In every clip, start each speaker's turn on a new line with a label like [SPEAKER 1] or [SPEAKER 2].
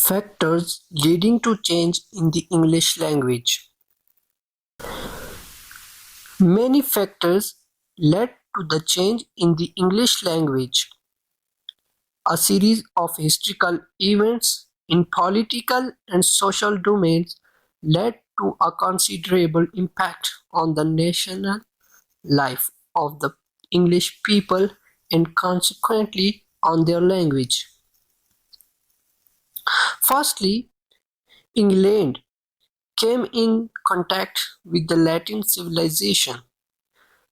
[SPEAKER 1] Factors leading to change in the English language. Many factors led to the change in the English language. A series of historical events in political and social domains led to a considerable impact on the national life of the English people and consequently on their language. Firstly, England came in contact with the Latin civilization.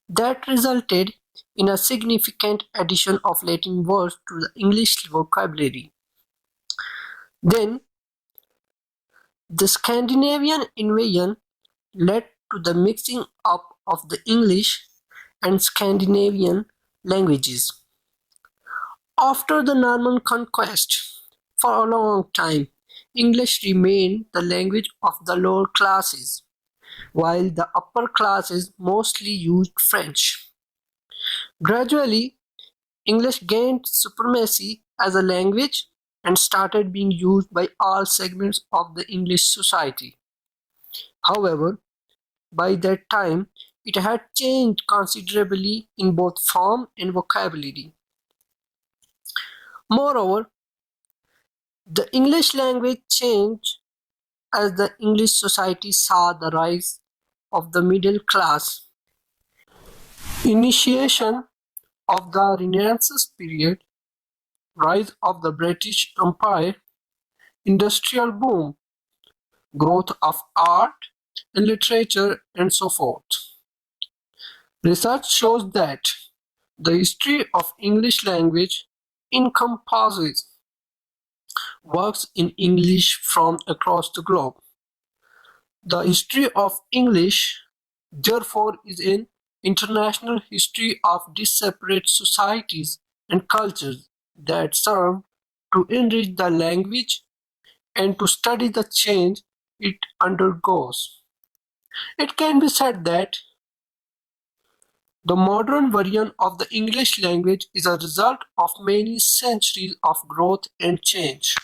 [SPEAKER 1] That resulted in a significant addition of Latin words to the English vocabulary. Then, the Scandinavian invasion led to the mixing up of the English and Scandinavian languages. After the Norman conquest, for a long time, English remained the language of the lower classes, while the upper classes mostly used French. Gradually, English gained supremacy as a language and started being used by all segments of the English society. However, by that time, it had changed considerably in both form and vocabulary. Moreover, the English language changed as the English society saw the rise of the middle class, initiation of the Renaissance period, rise of the British Empire, industrial boom, growth of art and literature, and so forth. Research shows that the history of English language encompasses works in English from across the globe. The history of English, therefore, is an international history of disparate societies and cultures that serve to enrich the language and to study the change it undergoes. It can be said that the modern version of the English language is a result of many centuries of growth and change.